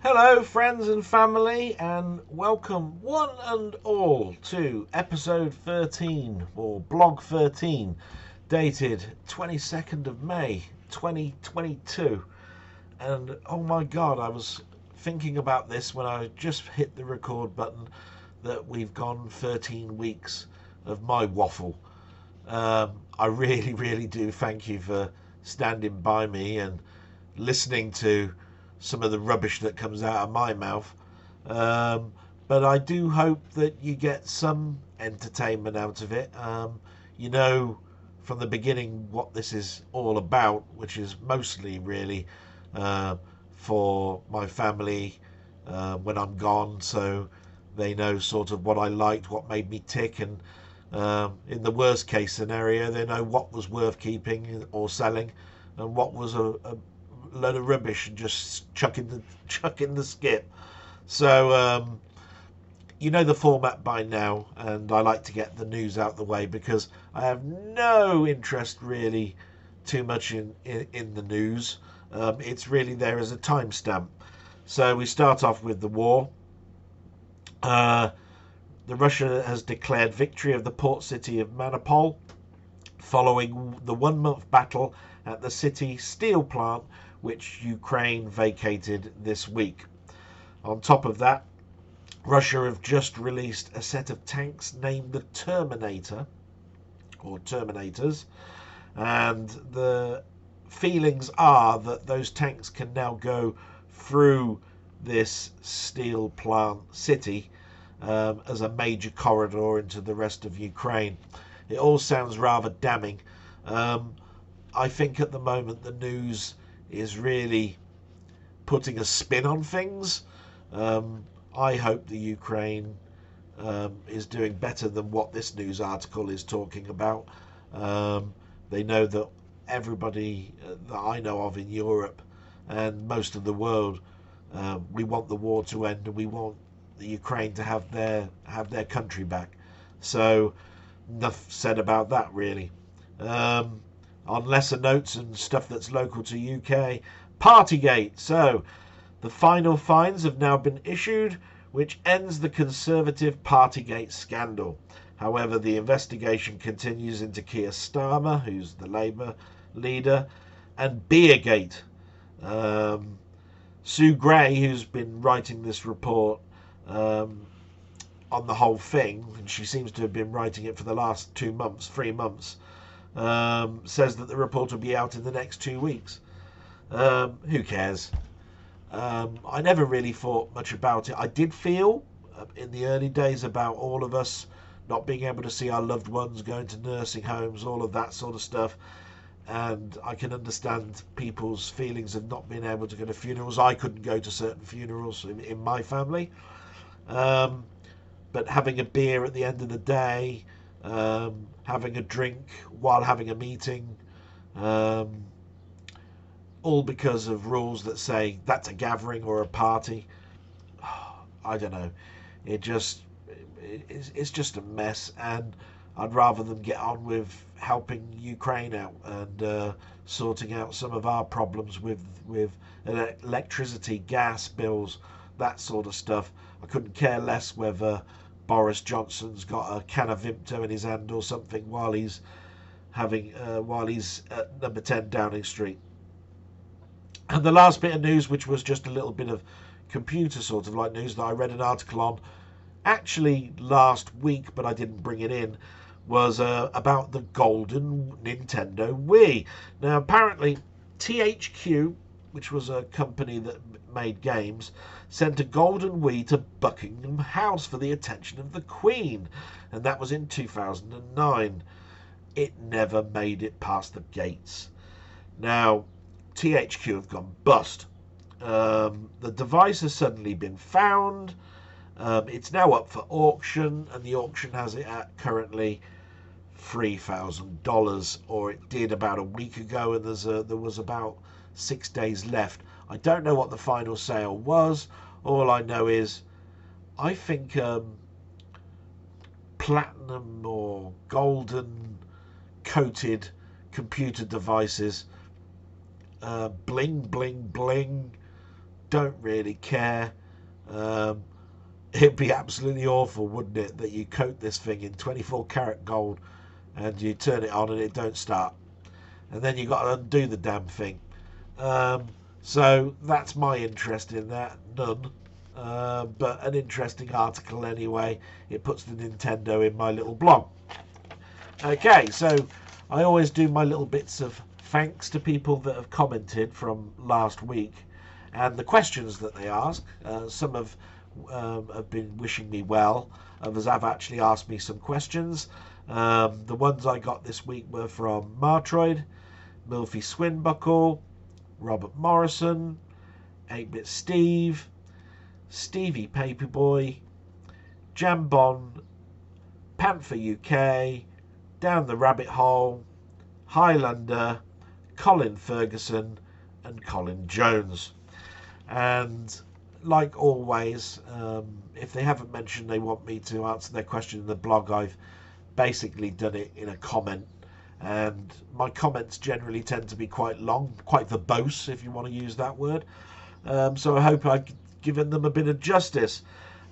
Hello friends and family, and welcome one and all to episode 13 or blog 13, dated 22nd of May 2022. And oh my god, I was thinking about this when I just hit the record button, that we've gone 13 weeks of my waffle. I really do thank you for standing by me and listening to some of the rubbish that comes out of my mouth. But I do hope that you get some entertainment out of it. You know from the beginning what this is all about, which is mostly really for my family when I'm gone, so they know sort of what I liked, what made me tick, and in the worst case scenario, they know what was worth keeping or selling, and what was a load of rubbish and just chuck in the skip. So you know the format by now, and I like to get the news out the way because I have no interest really too much in the news. It's really there as a timestamp. So we start off with the war. The Russia has declared victory of the port city of Mariupol following the 1-month battle at the city steel plant, which Ukraine vacated this week. On top of that, Russia have just released a set of tanks named the Terminator, or Terminators, and the feelings are that those tanks can now go through this steel plant city as a major corridor into the rest of Ukraine. It all sounds rather damning. I think at the moment the news is really putting a spin on things. I hope the Ukraine is doing better than what this news article is talking about. They know that everybody that I know of in Europe and most of the world, we want the war to end, and we want the Ukraine to have their country back. So enough said about that, really. On lesser notes and stuff that's local to UK, Partygate. So the final fines have now been issued, which ends the Conservative Partygate scandal. However, the investigation continues into Keir Starmer, who's the Labour leader, and Beergate. Sue Gray, who's been writing this report on the whole thing, and she seems to have been writing it for the last 3 months, says that the report will be out in the next 2 weeks. Who cares? I never really thought much about it. I did feel in the early days about all of us not being able to see our loved ones going to nursing homes, all of that sort of stuff. And I can understand people's feelings of not being able to go to funerals. I couldn't go to certain funerals in my family. But having a beer at the end of the day, having a drink while having a meeting, all because of rules that say that's a gathering or a party. I don't know. It's just a mess, and I'd rather them get on with helping Ukraine out and sorting out some of our problems with electricity, gas bills, that sort of stuff. I couldn't care less whether Boris Johnson's got a can of Vimto in his hand or something while he's at number 10 Downing Street. And the last bit of news, which was just a little bit of computer sort of like news that I read an article on actually last week, but I didn't bring it in, was about the golden Nintendo Wii. Now apparently THQ, which was a company that made games, sent a golden Wii to Buckingham House for the attention of the Queen, and that was in 2009. It never made it past the gates. Now THQ have gone bust. The device has suddenly been found. It's now up for auction, and the auction has it at currently $3,000, or it did about a week ago, and there was about 6 days left. I don't know what the final sale was. All I know is I think platinum or golden coated computer devices, bling bling bling, don't really care. It'd be absolutely awful, wouldn't it, that you coat this thing in 24 karat gold and you turn it on and it don't start, and then you got to undo the damn thing. So that's my interest in that. None. But an interesting article anyway. It puts the Nintendo in my little blog. Okay, so I always do my little bits of thanks to people that have commented from last week and the questions that they ask. Some have been wishing me well. Others have actually asked me some questions. The ones I got this week were from Martroyd, Milfy Swinbuckle, Robert Morrison, 8-Bit Steve, Stevie Paperboy, Jambon, Panther UK, Down the Rabbit Hole, Highlander, Colin Ferguson and Colin Jones. And like always, if they haven't mentioned they want me to answer their question in the blog, I've basically done it in a comment. And my comments generally tend to be quite long, quite verbose, if you want to use that word. So I hope I've given them a bit of justice.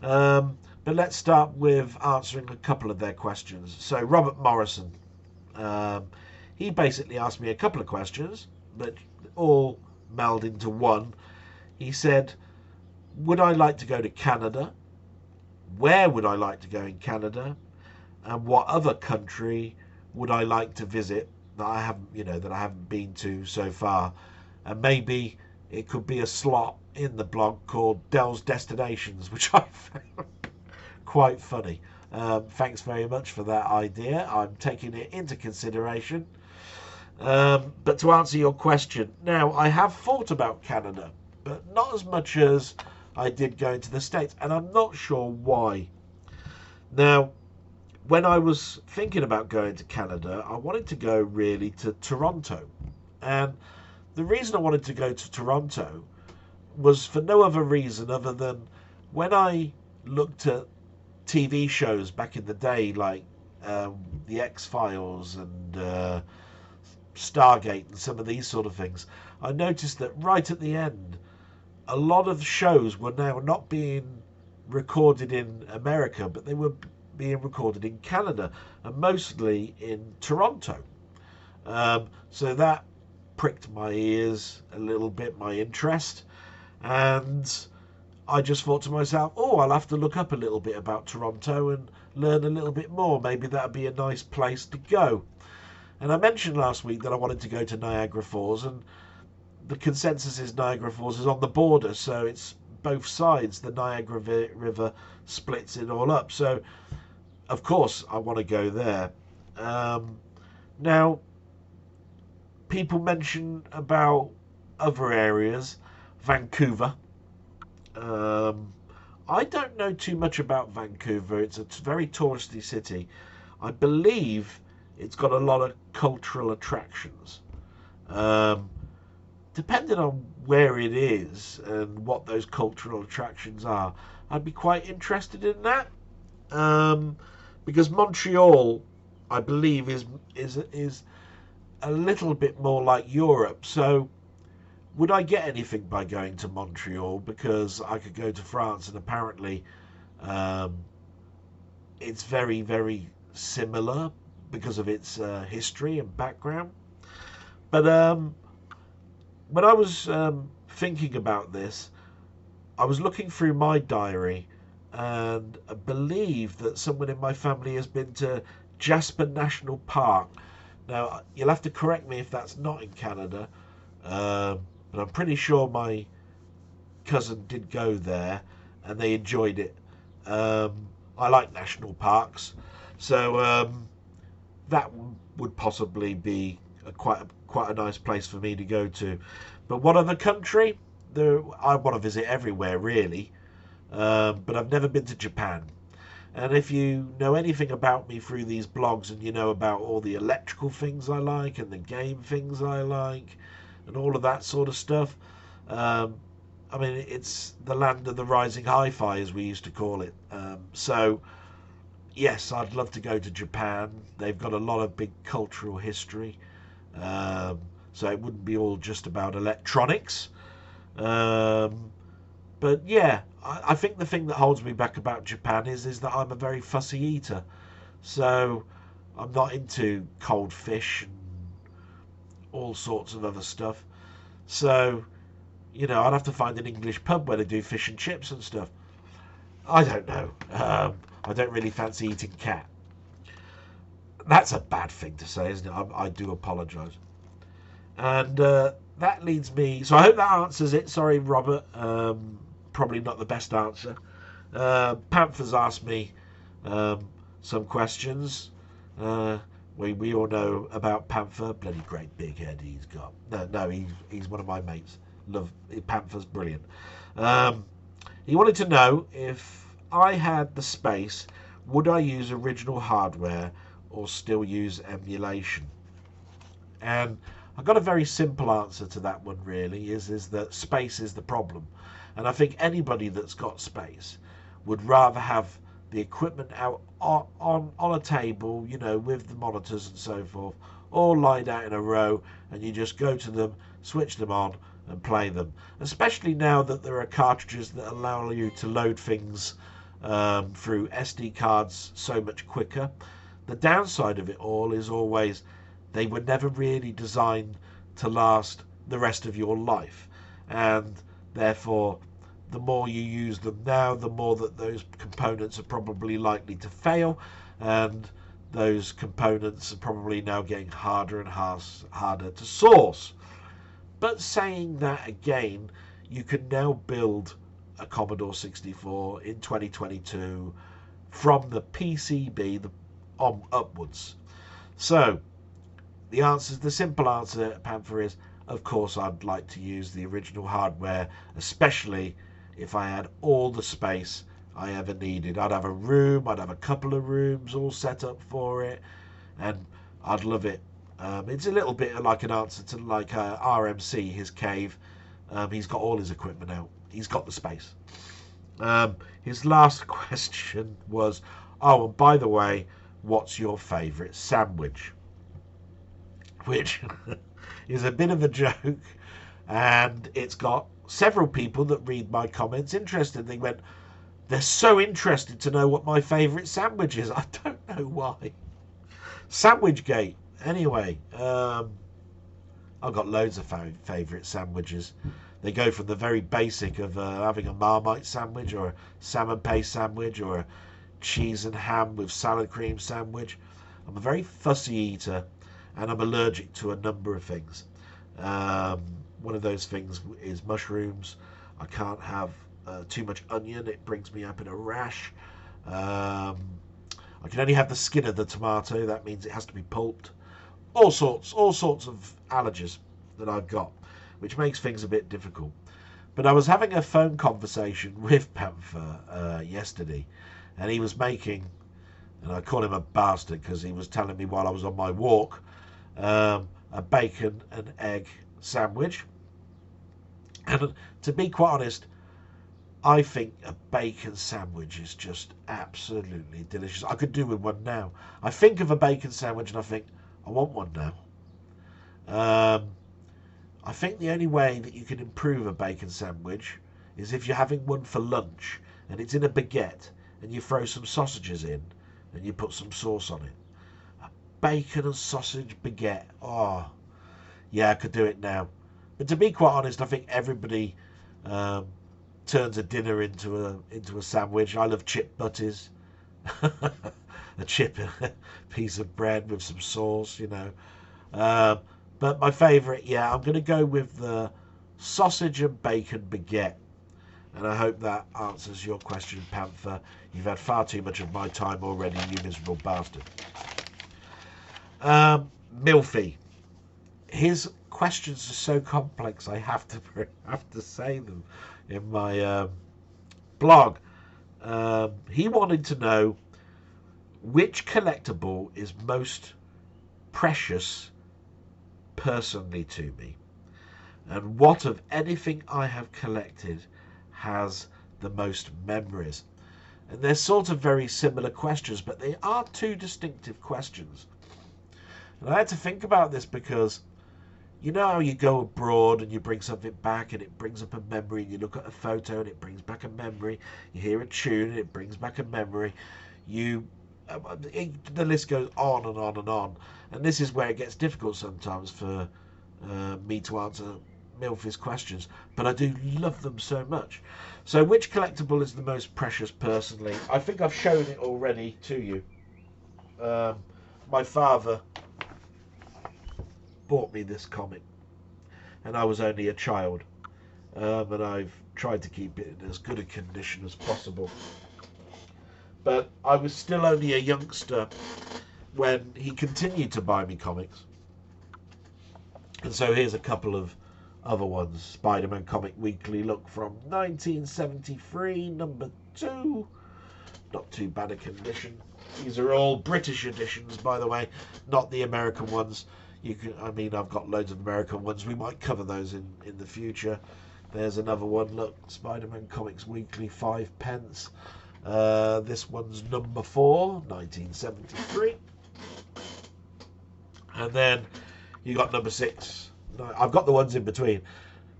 But let's start with answering a couple of their questions. So Robert Morrison, he basically asked me a couple of questions, but all melded into one. He said, would I like to go to Canada? Where would I like to go in Canada? And what other country would I like to visit that I haven't been to so far? And maybe it could be a slot in the blog called Dell's Destinations, which I found quite funny. Thanks very much for that idea. I'm taking it into consideration. But to answer your question, now I have thought about Canada, but not as much as I did going to the States, and I'm not sure why. Now, when I was thinking about going to Canada, I wanted to go really to Toronto. And the reason I wanted to go to Toronto was for no other reason other than when I looked at TV shows back in the day, like The X-Files and Stargate and some of these sort of things, I noticed that right at the end, a lot of shows were now not being recorded in America, but they were being recorded in Canada, and mostly in Toronto. So that pricked my ears a little bit, my interest, and I just thought to myself, oh, I'll have to look up a little bit about Toronto and learn a little bit more. Maybe that'd be a nice place to go. And I mentioned last week that I wanted to go to Niagara Falls, and the consensus is Niagara Falls is on the border, so it's both sides. The Niagara River splits it all up. So, of course, I want to go there. Now, people mention about other areas, Vancouver. I don't know too much about Vancouver. It's a very touristy city. I believe it's got a lot of cultural attractions. Depending on where it is and what those cultural attractions are, I'd be quite interested in that. Because Montreal, I believe, is a little bit more like Europe. So would I get anything by going to Montreal? Because I could go to France, and apparently it's very, very similar because of its history and background. But when I was thinking about this, I was looking through my diary, and I believe that someone in my family has been to Jasper National Park. Now, you'll have to correct me if that's not in Canada, but I'm pretty sure my cousin did go there and they enjoyed it. I like national parks, so that would possibly be quite a nice place for me to go to. But what other country? I want to visit everywhere, really. But I've never been to Japan. And if you know anything about me through these blogs, and you know about all the electrical things I like and the game things I like and all of that sort of stuff, I mean, it's the land of the rising hi-fi, as we used to call it. So yes, I'd love to go to Japan. They've got a lot of big cultural history, so it wouldn't be all just about electronics. But yeah, I think the thing that holds me back about Japan is that I'm a very fussy eater. So I'm not into cold fish and all sorts of other stuff. So, you know, I'd have to find an English pub where they do fish and chips and stuff. I don't know. I don't really fancy eating cat. That's a bad thing to say, isn't it? I do apologise. And that leads me... So I hope that answers it. Sorry, Robert. Probably not the best answer. Panther's asked me some questions. We all know about Panther. Bloody great big head he's got. No, he's one of my mates. Love Panther's brilliant. He wanted to know if I had the space, would I use original hardware or still use emulation? And I've got a very simple answer to that one, really, is that space is the problem. And I think anybody that's got space would rather have the equipment out on a table, you know, with the monitors and so forth, all lined out in a row, and you just go to them, switch them on, and play them. Especially now that there are cartridges that allow you to load things through SD cards so much quicker. The downside of it all is always they were never really designed to last the rest of your life, and therefore the more you use them now, the more that those components are probably likely to fail, and those components are probably now getting harder and harder to source. But saying that again, you can now build a Commodore 64 in 2022 from the PCB upwards. So the simple answer, Panther, is of course I'd like to use the original hardware, especially if I had all the space I ever needed. I'd have a room, I'd have a couple of rooms all set up for it, and I'd love it. It's a little bit like an answer to like RMC, his cave. He's got all his equipment out. He's got the space. His last question was, oh, and by the way, what's your favourite sandwich? Which is a bit of a joke, and it's got several people that read my comments interested. They went, they're so interested to know what my favourite sandwich is. I don't know why. Sandwichgate. Anyway, I've got loads of favourite sandwiches. They go from the very basic of having a Marmite sandwich, or a salmon paste sandwich, or a cheese and ham with salad cream sandwich. I'm a very fussy eater, and I'm allergic to a number of things. One of those things is mushrooms. I can't have too much onion. It brings me up in a rash. I can only have the skin of the tomato. That means it has to be pulped. All sorts of allergies that I've got, which makes things a bit difficult. But I was having a phone conversation with Panther yesterday, and he was making, and I call him a bastard because he was telling me while I was on my walk, a bacon and egg sandwich. And to be quite honest, I think a bacon sandwich is just absolutely delicious. I could do with one now. I think of a bacon sandwich and I think, I want one now. I think the only way that you can improve a bacon sandwich is if you're having one for lunch and it's in a baguette and you throw some sausages in and you put some sauce on it. A bacon and sausage baguette. Oh, yeah, I could do it now. But to be quite honest, I think everybody turns a dinner into a sandwich. I love chip butties. A chip, piece of bread with some sauce, you know. But my favourite, yeah, I'm going to go with the sausage and bacon baguette. And I hope that answers your question, Panther. You've had far too much of my time already, you miserable bastard. Milfy. His questions are so complex, I have to say them in my blog. He wanted to know which collectible is most precious personally to me, and what of anything I have collected has the most memories. And they're sort of very similar questions, but they are two distinctive questions. And I had to think about this because, You know how you go abroad and you bring something back and it brings up a memory, and you look at a photo and it brings back a memory, you hear a tune and it brings back a memory, the list goes on and on and on. And this is where it gets difficult sometimes for me to answer Milfy's questions, but I do love them so much. So which collectible is the most precious personally? I think I've shown it already to you. My father bought me this comic, and I was only a child, and I've tried to keep it in as good a condition as possible. But I was still only a youngster when he continued to buy me comics. And so here's a couple of other ones. Spider-Man Comic Weekly, look, from 1973, number 2. Not too bad a condition. These are all British editions, by the way, not the American ones. I've got loads of American ones. We might cover those in the future. There's another one. Look, Spider-Man Comics Weekly, 5p. This one's number 4, 1973. And then you got number 6. I've got the ones in between.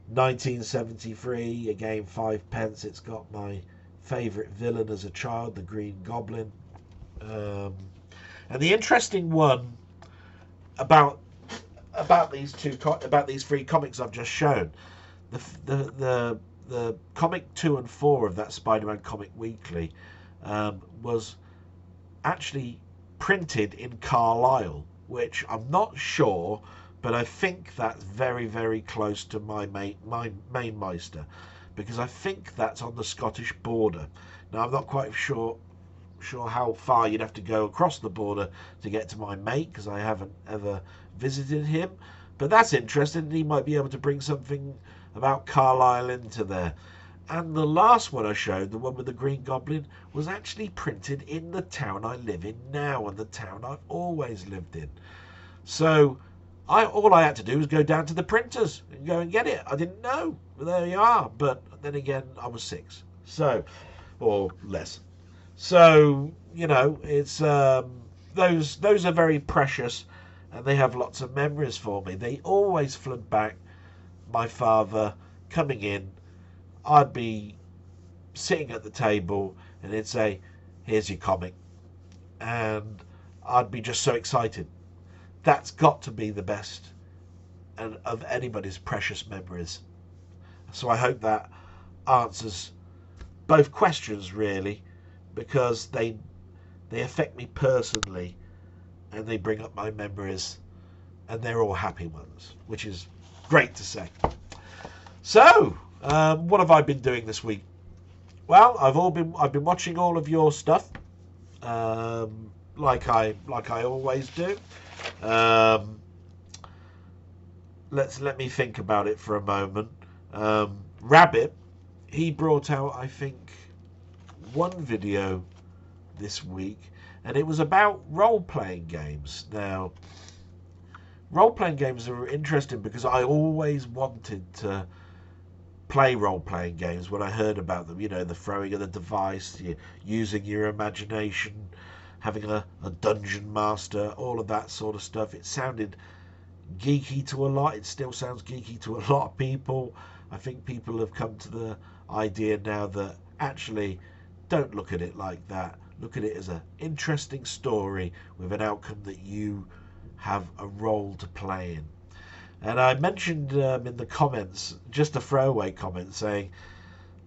1973, again 5p. It's got my favourite villain as a child, the Green Goblin. And the interesting one about these 3 comics I've just shown, the comic 2 and 4 of that Spider-Man Comic Weekly was actually printed in Carlisle, which I'm not sure, but I think that's very, very close to my Mainmeister, because I think that's on the Scottish border. Now I'm not quite sure how far you'd have to go across the border to get to my mate, because I haven't ever visited him, but that's interesting. He might be able to bring something about Carlisle into there. And the last one I showed, the one with the Green Goblin, was actually printed in the town I live in now, and the town I've always lived in. So all I had to do was go down to the printers and go and get it. I didn't know. But there you are. But then again, I was 6, or less. So, it's those are very precious, and they have lots of memories for me. They always flood back my father coming in. I'd be sitting at the table and he'd say, "Here's your comic," and I'd be just so excited. That's got to be the best of anybody's precious memories. So I hope that answers both questions, really, because they affect me personally, and they bring up my memories, and they're all happy ones, which is great to say. So, what have I been doing this week? Well, I've been watching all of your stuff, like I always do. Let me think about it for a moment. Rabbit, he brought out, I think, one video this week, and it was about role-playing games. Now, role-playing games are interesting because I always wanted to play role-playing games when I heard about them. The throwing of the device, using your imagination, having a dungeon master, all of that sort of stuff. It sounded geeky to a lot. It still sounds geeky to a lot of people. I think people have come to the idea now that actually don't look at it like that. Look at it as an interesting story with an outcome that you have a role to play in. And I mentioned in the comments, just a throwaway comment, saying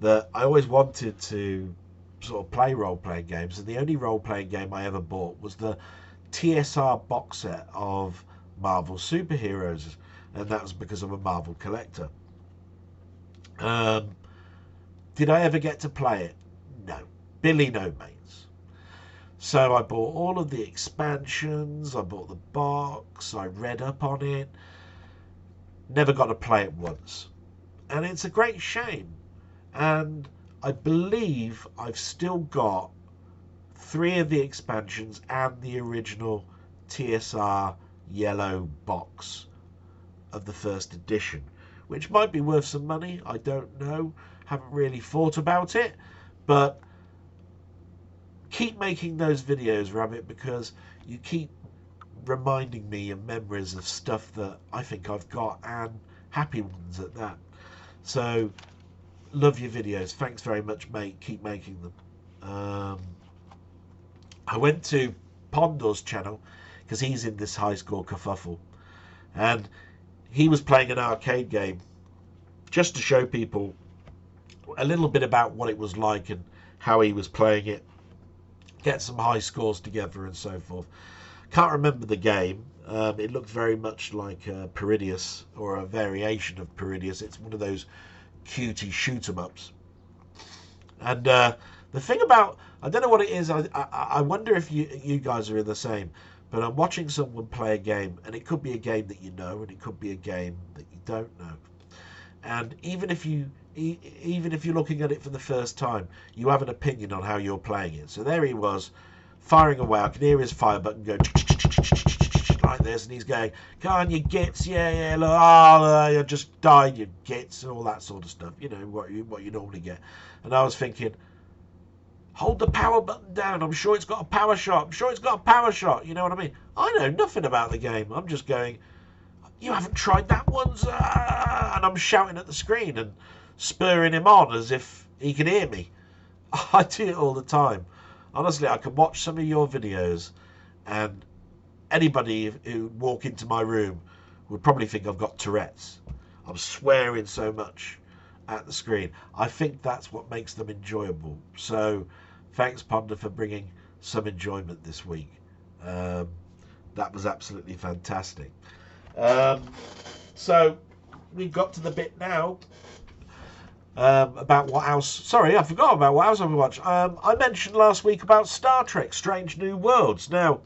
that I always wanted to sort of play role-playing games, and the only role-playing game I ever bought was the TSR box set of Marvel superheroes, and that was because I'm a Marvel collector. Did I ever get to play it? No. Billy no mates. So I bought all of the expansions, I bought the box, I read up on it, never got to play it once. And it's a great shame. And I believe I've still got 3 of the expansions and the original TSR yellow box of the first edition, which might be worth some money. I don't know. Haven't really thought about it. But keep making those videos, Rabbit, because you keep reminding me of memories of stuff that I think I've got, and happy ones at that. So, love your videos. Thanks very much, mate. Keep making them. I went to Ponder's channel because he's in this high score kerfuffle, and he was playing an arcade game just to show people a little bit about what it was like and how he was playing it, get some high scores together and so forth. Can't remember the game. It looked very much like Peridius, or a variation of Peridius. It's one of those cutie shoot 'em ups. And the thing about, I don't know what it is, I wonder if you guys are in the same, but I'm watching someone play a game, and it could be a game that you know, and it could be a game that you don't know. And even if you're looking at it for the first time, you have an opinion on how you're playing it. So there he was, firing away. I can hear his fire button go like this, and he's going, "Come on, you gits, yeah, look, I just died, you gits," and all that sort of stuff. You know what you normally get. And I was thinking, hold the power button down. I'm sure it's got a power shot. I'm sure it's got a power shot. You know what I mean? I know nothing about the game. I'm just going, "You haven't tried that once," and I'm shouting at the screen and spurring him on as if he can hear me. I do it all the time. Honestly, I can watch some of your videos, and anybody who walk into my room would probably think I've got Tourette's. I'm swearing so much at the screen. I think that's what makes them enjoyable. So thanks, Ponder, for bringing some enjoyment this week. That was absolutely fantastic. So we've got to the bit now about what else. Sorry, I forgot about what else I've watched. I mentioned last week about Star Trek Strange New Worlds. Now,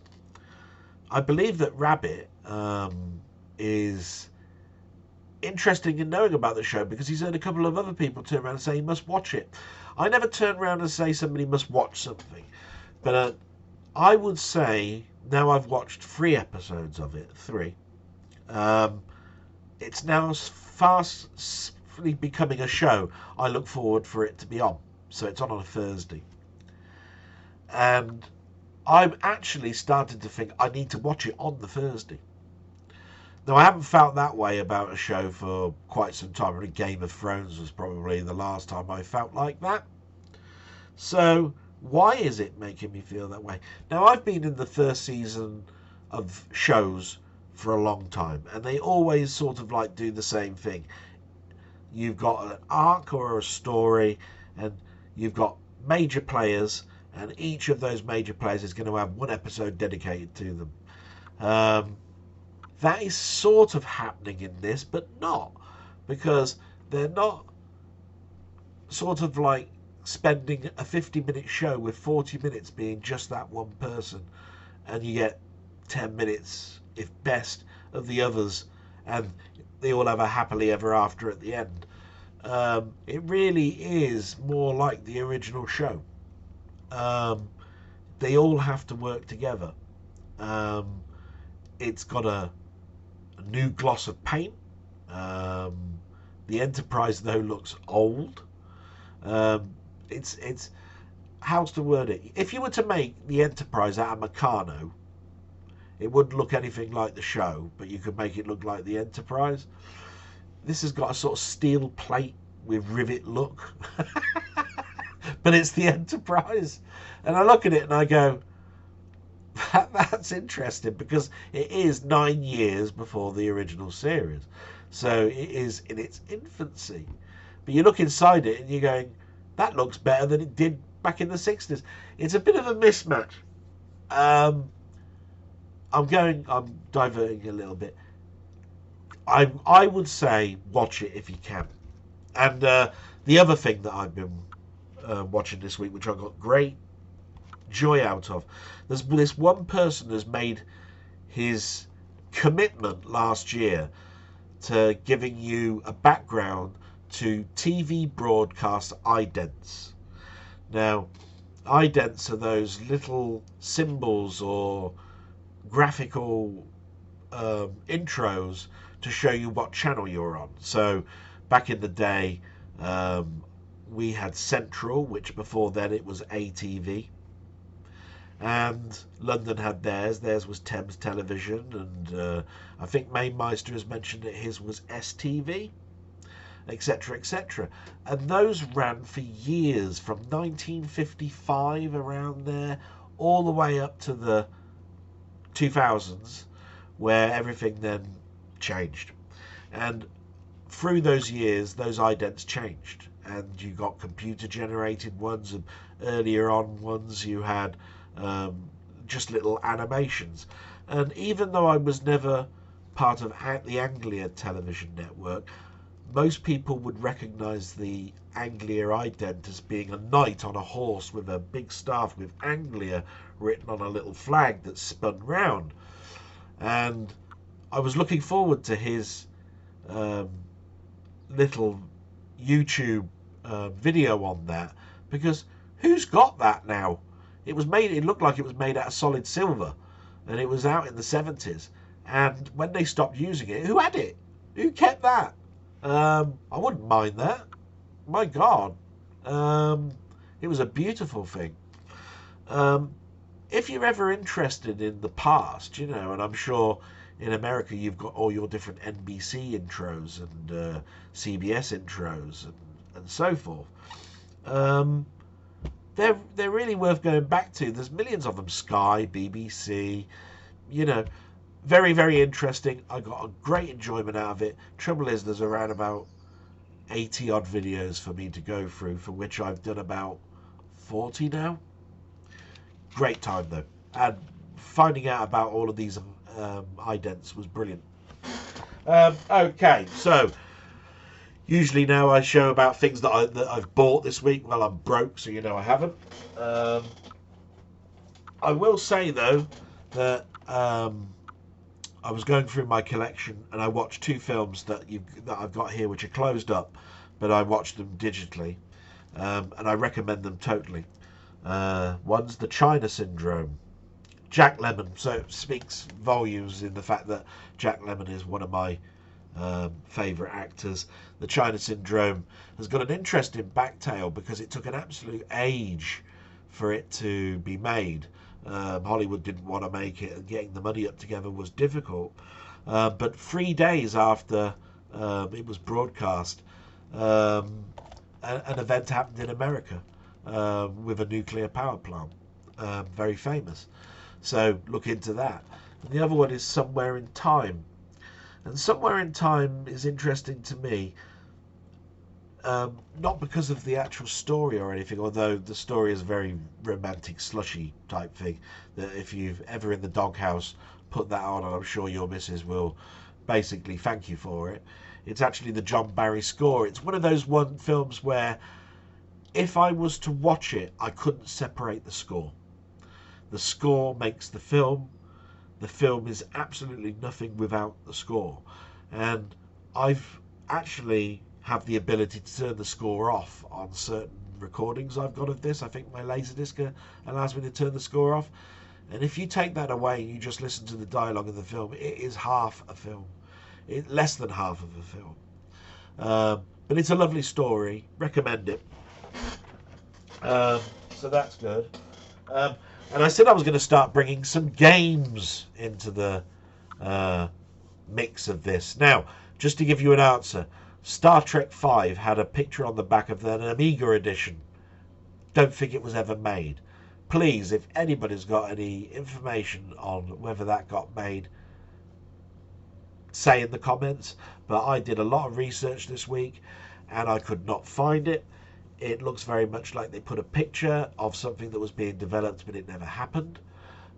I believe that Rabbit is interested in knowing about the show because he's heard a couple of other people turn around and say he must watch it. I never turn around and say somebody must watch something, but I would say, now I've watched 3 episodes of it, 3. It's now fastly becoming a show. I look forward for it to be on. So it's on a Thursday. And I'm actually starting to think I need to watch it on the Thursday. Now, I haven't felt that way about a show for quite some time. I mean, Game of Thrones was probably the last time I felt like that. So why is it making me feel that way? Now, I've been in the first season of shows for a long time, and they always sort of like do the same thing. You've got an arc or a story, and you've got major players, and each of those major players is going to have 1 episode dedicated to them. That is sort of happening in this, but not, because they're not sort of like spending a 50-minute show with 40 minutes being just that one person, and you get 10 minutes, if best, of the others, and they all have a happily ever after at the end. It really is more like the original show. They all have to work together. It's got a new gloss of paint. The Enterprise, though, looks old. It's how's to word it? If you were to make the Enterprise out of Meccano, it wouldn't look anything like the show, but you could make it look like the Enterprise. This has got a sort of steel plate with rivet look, but it's the Enterprise. And I look at it and I go, that's interesting, because it is 9 years before the original series. So it is in its infancy. But you look inside it and you're going, that looks better than it did back in the 60s. It's a bit of a mismatch. I'm diverting a little bit. I would say watch it if you can. And the other thing that I've been watching this week, which I got great joy out of, there's this one person has made his commitment last year to giving you a background to TV broadcast idents. Now, idents are those little symbols or graphical intros to show you what channel you're on. So back in the day, we had Central, which before then it was ATV, and London had theirs. Theirs was Thames Television, and I think Mainmeister has mentioned that his was STV, etc., etc. And those ran for years, from 1955 around there, all the way up to the 2000s, where everything then changed. And through those years, those idents changed, and you got computer generated ones, and earlier on ones you had just little animations. And even though I was never part of the Anglia television network, most people would recognise the Anglia ident as being a knight on a horse with a big staff with Anglia written on a little flag that spun round. And I was looking forward to his little YouTube video on that, because who's got that now? It looked like it was made out of solid silver, and it was out in the 70s. And when they stopped using it, who had it? Who kept that? I wouldn't mind that. My God. It was a beautiful thing. If you're ever interested in the past, and I'm sure in America you've got all your different NBC intros and CBS intros and so forth. They're really worth going back to. There's millions of them. Sky, BBC, very, very interesting. I got a great enjoyment out of it. Trouble is, there's around about 80 odd videos for me to go through, for which I've done about 40 now. Great time though, and finding out about all of these idents was brilliant. Okay, so usually now I show about things that I've bought this week. Well, I'm broke, so I haven't. I will say though that I was going through my collection and I watched two films that I've got here, which are closed up, but I watched them digitally, and I recommend them totally. One's The China Syndrome. Jack Lemmon, so it speaks volumes in the fact that Jack Lemmon is one of my favourite actors. The China Syndrome has got an interesting backtale because it took an absolute age for it to be made. Hollywood didn't want to make it, and getting the money up together was difficult. But 3 days after it was broadcast, an event happened in America with a nuclear power plant, very famous. So look into that. And the other one is Somewhere in Time. And Somewhere in Time is interesting to me, not because of the actual story or anything, although the story is a very romantic, slushy type thing, that if you've ever in the doghouse put that on, and I'm sure your missus will basically thank you for it. It's actually the John Barry score. It's one of those films where if I was to watch it, I couldn't separate the score. The score makes the film. The film is absolutely nothing without the score. And I've actually have the ability to turn the score off on certain recordings I've got of this. I think my Laserdisc allows me to turn the score off. And if you take that away and you just listen to the dialogue of the film, it is half a film. Less than half of a film. But it's a lovely story. Recommend it. So that's good. And I said I was going to start bringing some games into the mix of this. Now, just to give you an answer, Star Trek V had a picture on the back of an Amiga edition. Don't think it was ever made. Please, if anybody's got any information on whether that got made, say in the comments. But I did a lot of research this week and I could not find it. It looks very much like they put a picture of something that was being developed, but it never happened.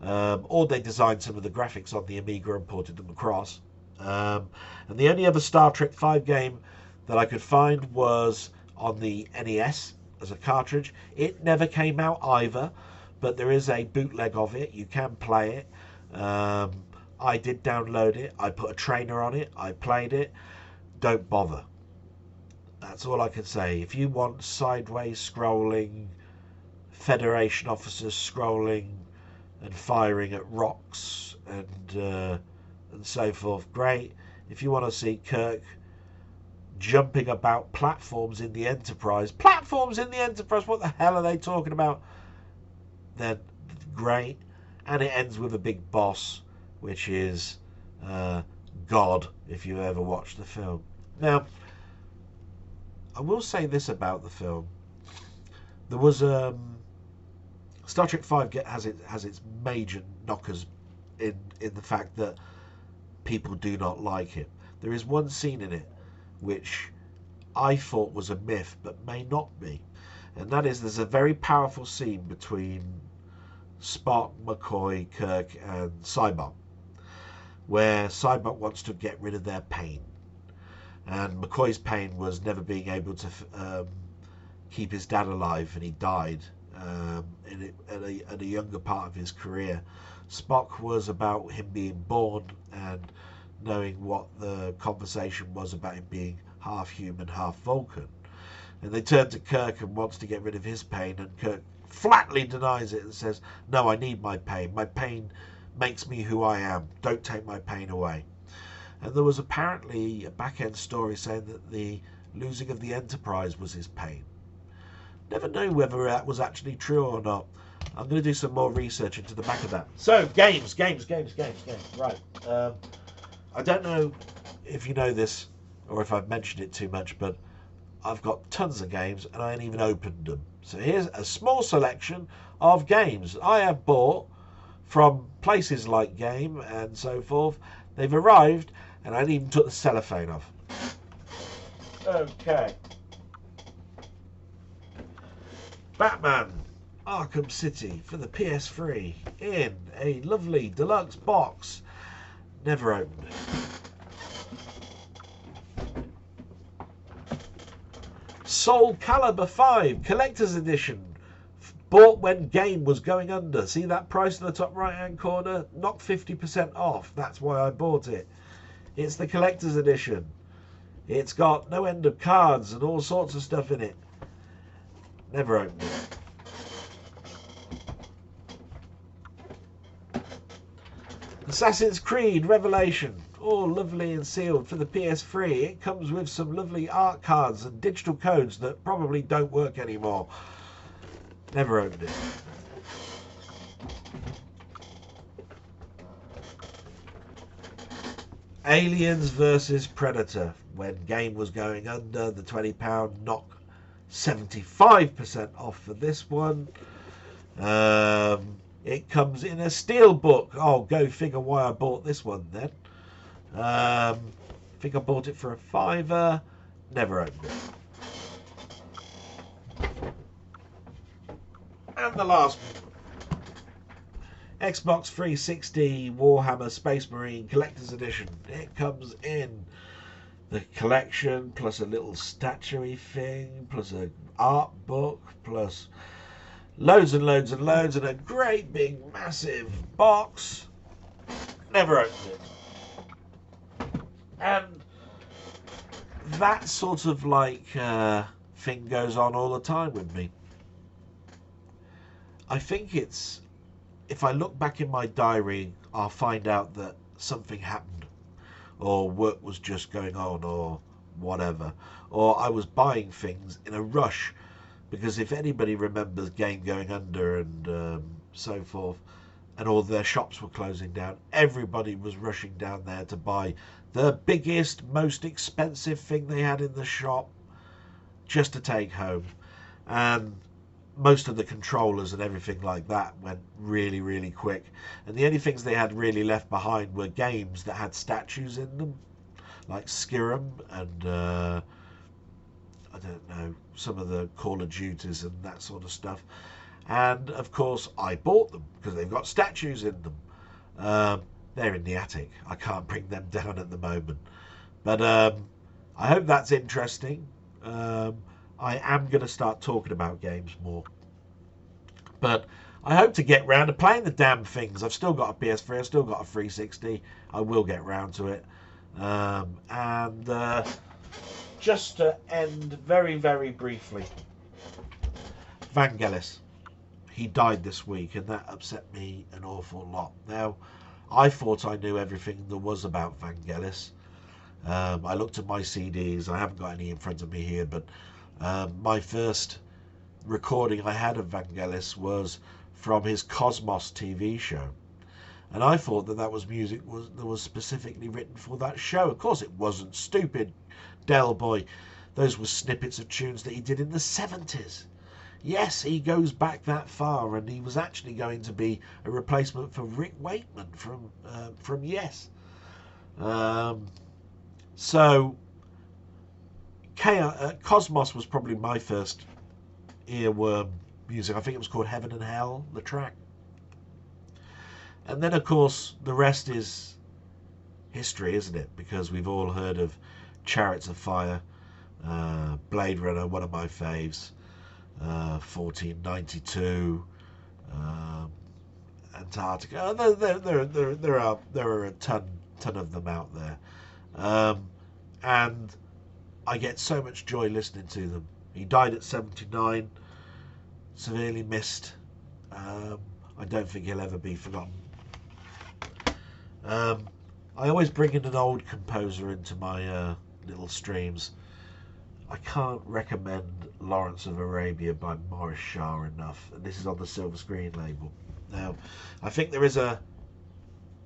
Or they designed some of the graphics on the Amiga and ported them across. And the only other Star Trek V game that I could find was on the NES as a cartridge. It never came out either, but there is a bootleg of it. You can play it. I did download it. I put a trainer on it. I played it. Don't bother. That's all I can say. If you want sideways scrolling, Federation officers scrolling and firing at rocks and so forth, great. If you want to see Kirk jumping about platforms in the Enterprise, what the hell are they talking about? Then great, and it ends with a big boss, which is God, if you ever watched the film. Now, I will say this about the film. There was Star Trek V has its major knockers in the fact that people do not like it. There is one scene in it which I thought was a myth, but may not be, and that is there's a very powerful scene between Spock, McCoy, Kirk, and Cybok, where Cybok wants to get rid of their pain, and McCoy's pain was never being able to keep his dad alive, and he died at a younger part of his career. Spock was about him being born and knowing what the conversation was about him being half human, half Vulcan. And they turn to Kirk and wants to get rid of his pain, and Kirk flatly denies it and says, "No, I need my pain. My pain makes me who I am. Don't take my pain away." And there was apparently a back-end story saying that the losing of the Enterprise was his pain. Never know whether that was actually true or not. I'm going to do some more research into the back of that. So, games. Right. I don't know if you know this or if I've mentioned it too much, but I've got tons of games and I ain't even opened them. So here's a small selection of games I have bought from places like Game and so forth. They've arrived and I ain't even took the cellophane off. Okay. Batman Arkham City for the PS3 in a lovely deluxe box. Never opened it. Soul Calibur 5 Collector's Edition. Bought when Game was going under. See that price in the top right hand corner? Knocked 50% off. That's why I bought it. It's the Collector's Edition. It's got no end of cards and all sorts of stuff in it. Never opened it. Assassin's Creed Revelation, all lovely and sealed for the PS3. It comes with some lovely art cards and digital codes that probably don't work anymore. Never opened it. Aliens vs Predator. When Game was going under, the £20 knock 75% off for this one. It comes in a steelbook. Oh, go figure why I bought this one then. I think I bought it for a £5. Never opened it. And the last one. Xbox 360 Warhammer Space Marine Collector's Edition. It comes in the collection, plus a little statuary thing, plus an art book, plus loads and loads and loads, and a great big massive box. Never opened it. And that sort of like thing goes on all the time with me. I think it's, if I look back in my diary, I'll find out that something happened, or work was just going on, or whatever, or I was buying things in a rush. Because if anybody remembers Game going under and so forth, and all their shops were closing down, everybody was rushing down there to buy the biggest, most expensive thing they had in the shop just to take home. And most of the controllers and everything like that went really, really quick. And the only things they had really left behind were games that had statues in them, like Skyrim and I don't know, some of the Call of Duties and that sort of stuff. And of course I bought them because they've got statues in them. They're in the attic. I can't bring them down at the moment. But I hope that's interesting. I am going to start talking about games more. But I hope to get round to playing the damn things. I've still got a PS3. I've still got a 360. I will get round to it. Just to end very, very briefly, Vangelis. He died this week, and that upset me an awful lot. Now, I thought I knew everything there was about Vangelis. I looked at my CDs. I haven't got any in front of me here, but my first recording I had of Vangelis was from his Cosmos TV show. And I thought that was music that was specifically written for that show. Of course, it wasn't, stupid Del Boy. Those were snippets of tunes that he did in the 70s. Yes, he goes back that far, and he was actually going to be a replacement for Rick Wakeman from Yes. So Cosmos was probably my first earworm music. I think it was called Heaven and Hell, the track. And then, of course, the rest is history, isn't it? Because we've all heard of Chariots of Fire, Blade Runner, one of my faves, 1492, Antarctica. There are a ton of them out there, and I get so much joy listening to them. He died at 79, severely missed. I don't think he'll ever be forgotten. I always bring in an old composer into my little streams. I can't recommend Lawrence of Arabia by Morris Shah enough, and this is on the Silver Screen label. Now, I think there is a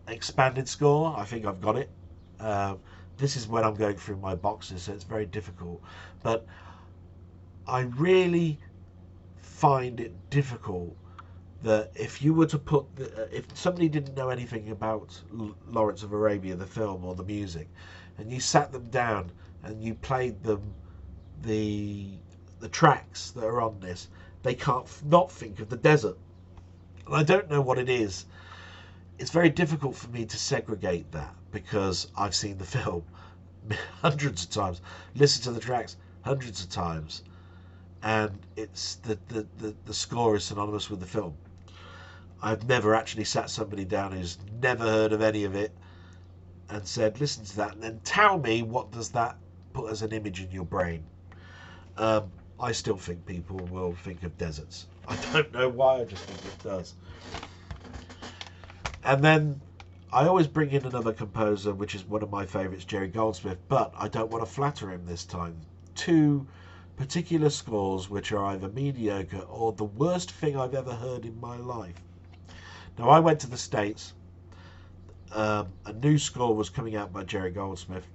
expanded score. I think I've got it. This is when I'm going through my boxes, so it's very difficult. But I really find it difficult that if you were to put, if somebody didn't know anything about Lawrence of Arabia, the film or the music, and you sat them down and you played them the tracks that are on this, they can't not think of the desert. And I don't know what it is. It's very difficult for me to segregate that, because I've seen the film hundreds of times, listened to the tracks hundreds of times, and it's the score is synonymous with the film. I've never actually sat somebody down who's never heard of any of it and said, listen to that, and then tell me, what does that put as an image in your brain? I still think people will think of deserts. I don't know why, I just think it does. And then I always bring in another composer, which is one of my favourites, Jerry Goldsmith, but I don't want to flatter him this time. Two particular scores which are either mediocre or the worst thing I've ever heard in my life. Now, I went to the States. A new score was coming out by Jerry Goldsmith.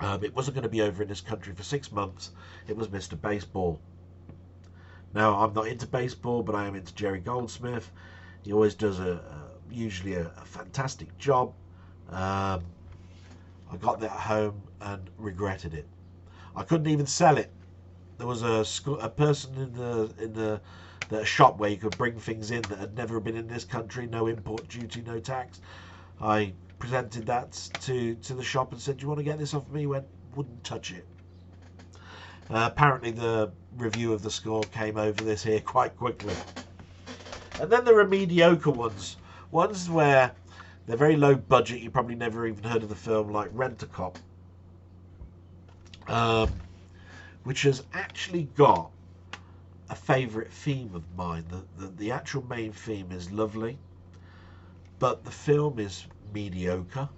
It wasn't going to be over in this country for 6 months. It was Mr. Baseball. Now, I'm not into baseball, but I am into Jerry Goldsmith. He always does usually a fantastic job. I got that home and regretted it. I couldn't even sell it. There was a person in the shop where you could bring things in that had never been in this country, no import duty, no tax. I presented that to the shop and said, do you want to get this off me? He went, wouldn't touch it. Apparently the review of the score came over this here quite quickly. And then there are mediocre ones where they're very low budget, you probably never even heard of the film, like Rent-A-Cop, which has actually got a favourite theme of mine. The actual main theme is lovely, but the film is mediocre,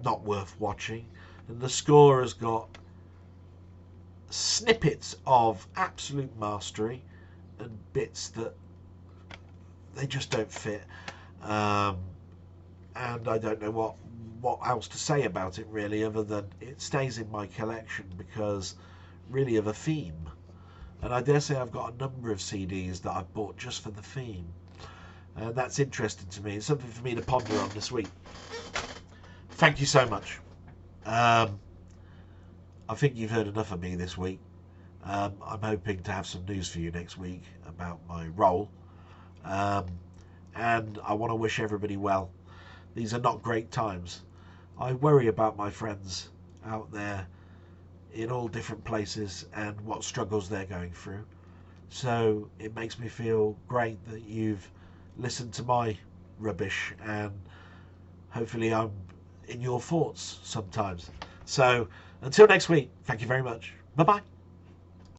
not worth watching, and the score has got snippets of absolute mastery and bits that they just don't fit, and I don't know what else to say about it really, other than it stays in my collection because really of a theme. And I dare say I've got a number of CDs that I've bought just for the theme, and that's interesting to me. It's something for me to ponder on this week. Thank you so much. I think you've heard enough of me this week. I'm hoping to have some news for you next week about my role, and I want to wish everybody well. These are not great times. I worry about my friends out there in all different places and what struggles they're going through. So it makes me feel great that you've listened to my rubbish, and hopefully I'm in your thoughts sometimes. So until next week, thank you very much. Bye-bye.